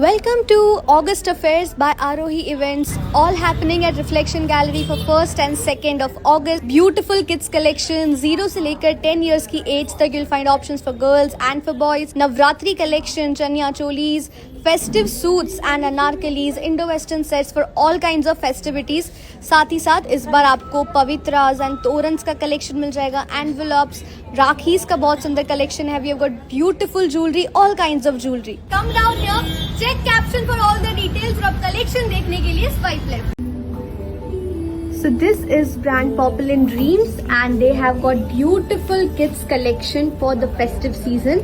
Welcome to August Affairs by Arohi Events, all happening at Reflection Gallery for 1st and 2nd of August. Beautiful kids collection, 0 से लेकर 10 years की age तक you'll find options for girls and for boys. Navratri collection, chanya cholis, festive suits and anarkalis, Indo-Western sets for all kinds of festivities. साथ ही साथ इस बार आपको Pavitra's and तोरन्स का collection मिल जाएगा, एनवेलप्स, राखीज का बहुत सुंदर कलेक्शन है. We have got beautiful jewellery, all kinds of jewellery. Come down here, check caption for all the details और अब कलेक्शन देखने के लिए swipe left. So this is brand Populin Dreams and they have got beautiful kids collection for the festive season.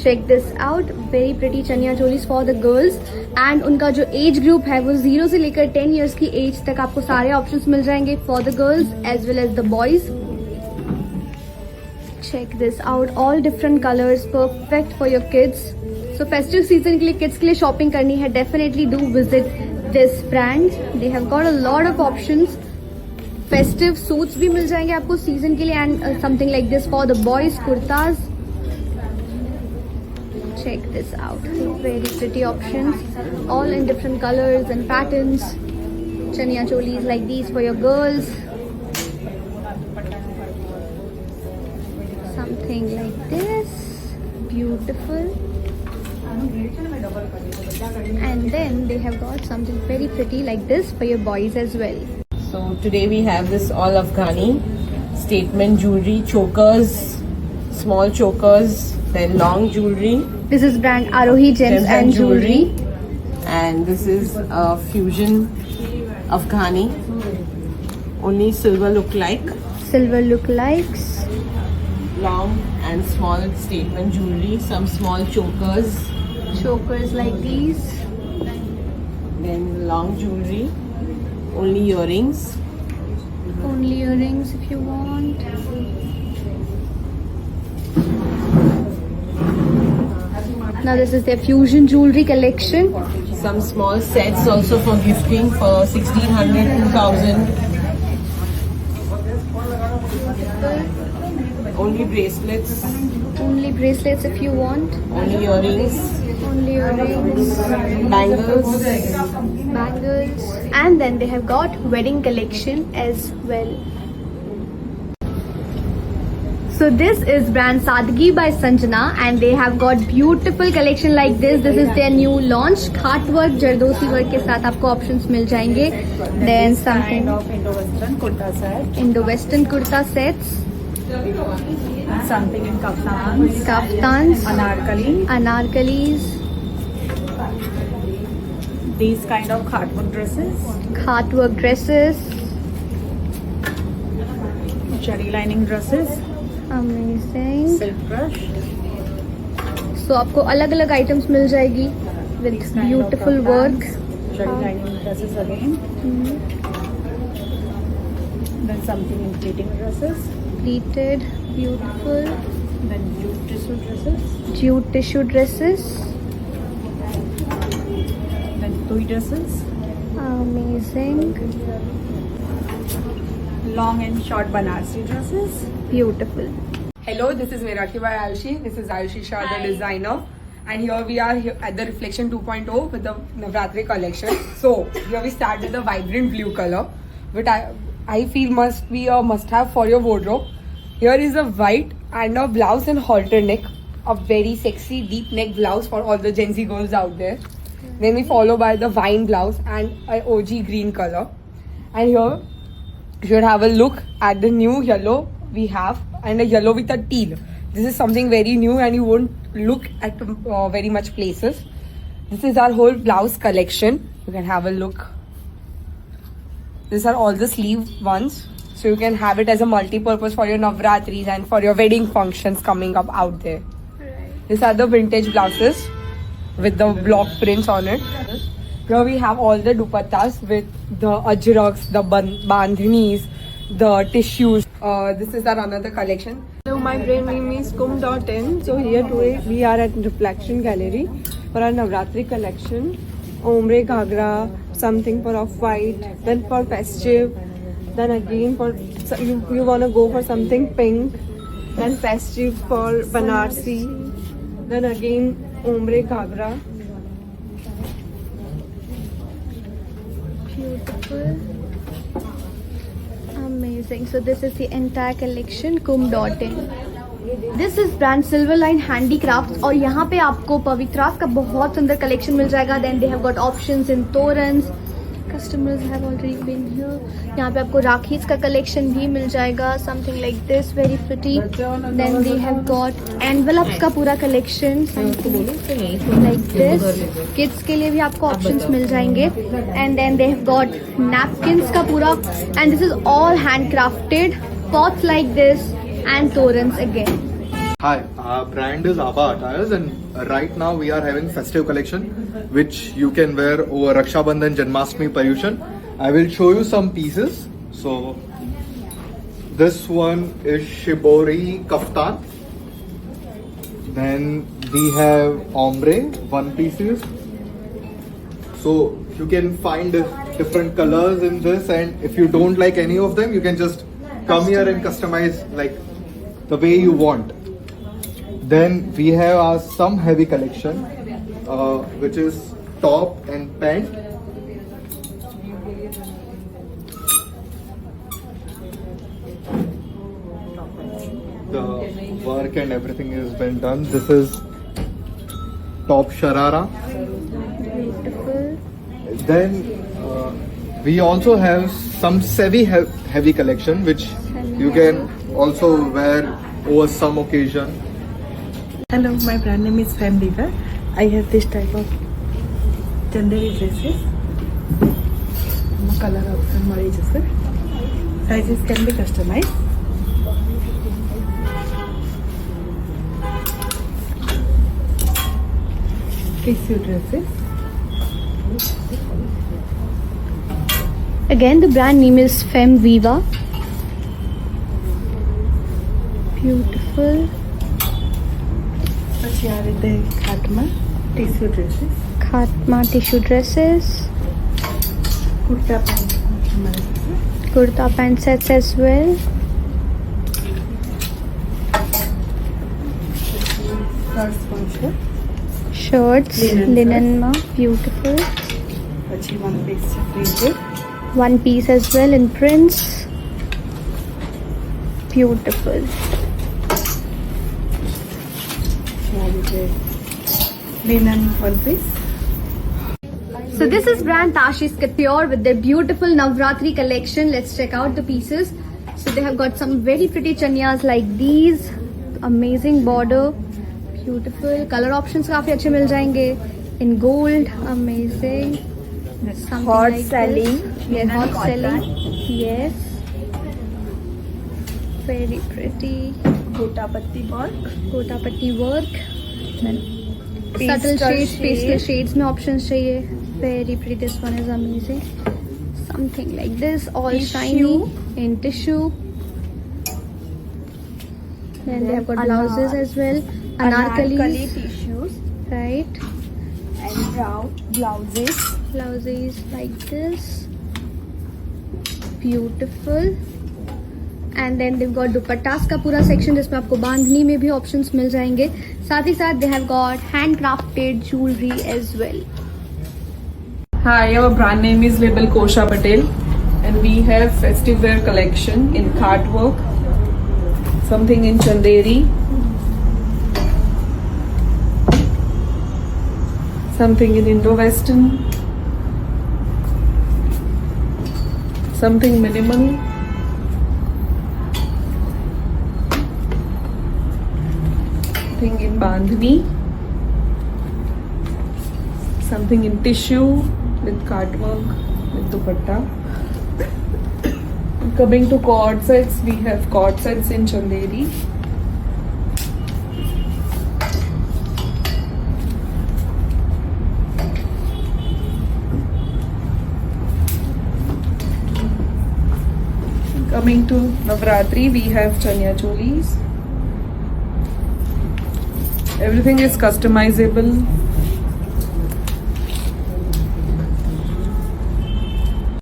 Check this out, very pretty chanya cholis for the girls and उनका जो age group है वो 0 से लेकर 10 years की age तक आपको सारे options मिल जाएंगे for the girls as well as the boys. Check this out, all different colors, perfect for your kids. So festive season के लिए kids के लिए shopping करनी है, definitely do visit this brand. They have got a lot of options. Festive suits भी मिल जाएंगे आपको season के लिए and something like this for the boys, kurtas. Check this out, very pretty options, all in different colors and patterns. Chanya cholis like these for your girls. Something like this, beautiful. And then they have got something very pretty like this for your boys as well. So today we have this all Afghani statement jewelry, chokers, small chokers, then long jewelry. This is brand Arohi Gems and Jewelry. And this is a fusion Afghani. Only silver look like. Silver lookalikes. Long and small statement jewelry. Some small chokers. Chokers like these. Then long jewelry. Only earrings. Only earrings if you want. Now this is their fusion jewelry collection. Some small sets also for gifting for 1600, 2000. Only bracelets. Only bracelets if you want. Only earrings. Only earrings. Bangles. Bangles. And then they have got wedding collection as well. So this is brand Sadgi by Sanjana and they have got beautiful collection like this. This is their new launch. Khat work, Jardosi work के साथ आपको options मिल जाएंगे. Then something of Indo-Western kurta set. Indo-Western kurta sets. Something in kaftans. Kaftans. Anarkalis. Anarkalis. These kind of khatwar dresses. Khat work dresses. Cherry lining dresses. Amazing. Silk brush. So आपको अलग अलग items मिल जाएगी with These kind of beautiful kaftans. work. Cherry lining dresses again. Then something in pleating dresses. Pleated, beautiful. Then jute tissue dresses. Jute tissue dresses. Then tui dresses. Amazing. Long and short Banarsi dresses. Beautiful. Hello, this is Merakhi by Ayushi. This is Ayushi Shah, the designer. And here we are here at the Reflection 2.0 with the Navratri collection. So, here we start with a vibrant blue color, which I feel must be a must-have for your wardrobe. Here is a white and a blouse and halter neck. A very sexy deep neck blouse for all the Gen Z girls out there. Then we follow by the wine blouse and a OG green color. And here, you should have a look at the new yellow we have and a yellow with a teal. This is something very new and you won't look at very much places. This is our whole blouse collection. You can have a look. These are all the sleeve ones. So you can have it as a multi-purpose for your Navratris and for your wedding functions coming up out there. These are the vintage blouses with the block prints on it. Here we have all the dupattas with the ajraks, the bandhanis, the tissues. This is our another collection. Hello, my brand name is Kum.in. So here today we are at Reflection Gallery for our Navratri collection. Ombre Ghagra, something for off-white, then for festive, then again for you want to go for something pink, then festive for Banarsi, then again Ombre Ghagra. Beautiful. Amazing. So this is the entire collection kum.in. This is brand Silverline Handicrafts और यहाँ पे आपको पवित्रास का बहुत सुंदर collection मिल जाएगा. Then they have got options in torans. Customers have already been here. यहाँ पे आपको राखीज का कलेक्शन भी मिल जाएगा. Something like this, very pretty. Then they have got envelopes का पूरा collection. Something like this. Kids के लिए भी आपको options मिल जाएंगे. And then they have got napkins का पूरा. And this is all handcrafted. Pots like this and torans again. Hi, our brand is Abha Attires and right now we are having festive collection which you can wear over Raksha Bandhan, Janmashtami, Paryushan. I will show you some pieces. So this one is Shibori Kaftan. Then we have ombre one pieces. So you can find different colors in this, and if you don't like any of them, you can just come here and customize like the way you want. Then we have some heavy collection, which is top and pant. The work and everything has been done. This is top sharara. Beautiful. Then we also have some heavy collection, which you can also wear over some occasion. Hello, my brand name is Fem Diva. I have this type of Chanderi dresses. Color option sir. Sizes can be customized. Tissue dresses. Again, the brand name is Fem Viva. Beautiful. Khatma tissue dresses. Khatma tissue dresses. Kurta pant. Kurta pant sets as well. Shirts, linen ma, beautiful. One piece as well in prints. Beautiful. Linen one piece. So this is brand Tashi's Couture with their beautiful Navratri collection. Let's check out the pieces. So they have got some very pretty chanyas like these. Amazing border. Beautiful. Color options काफी अच्छे मिल जाएंगे. In gold. Amazing. Something Hot like selling. This. Yes, hot selling. Yes. Very pretty. Gotapatti work. Gotapatti work. Pastel Subtle shades, shade. pastel shades में options चाहिए. Very pretty. This one is amazing. Something like this, all Tissue. shiny in tissue. Then they have got blouses as well. Anarkali Anarkalis, tissues right? and brown blouses. Blouses like this. Beautiful. And then they've got dupattas का पूरा section जिसमें आपको बांधनी में भी options मिल जाएंगे. साथ ही साथ they have got handcrafted jewelry as well. Hi, our brand name is Label Kosha Patel and we have festive wear collection in khat work, something in Chanderi, something in Indo-Western, something minimal, something in Bandhani, something in tissue with card work, with dupatta. Coming to cord sets, we have cord sets in Chanderi. Coming to Navratri, we have Chanya Cholis. Everything is customizable.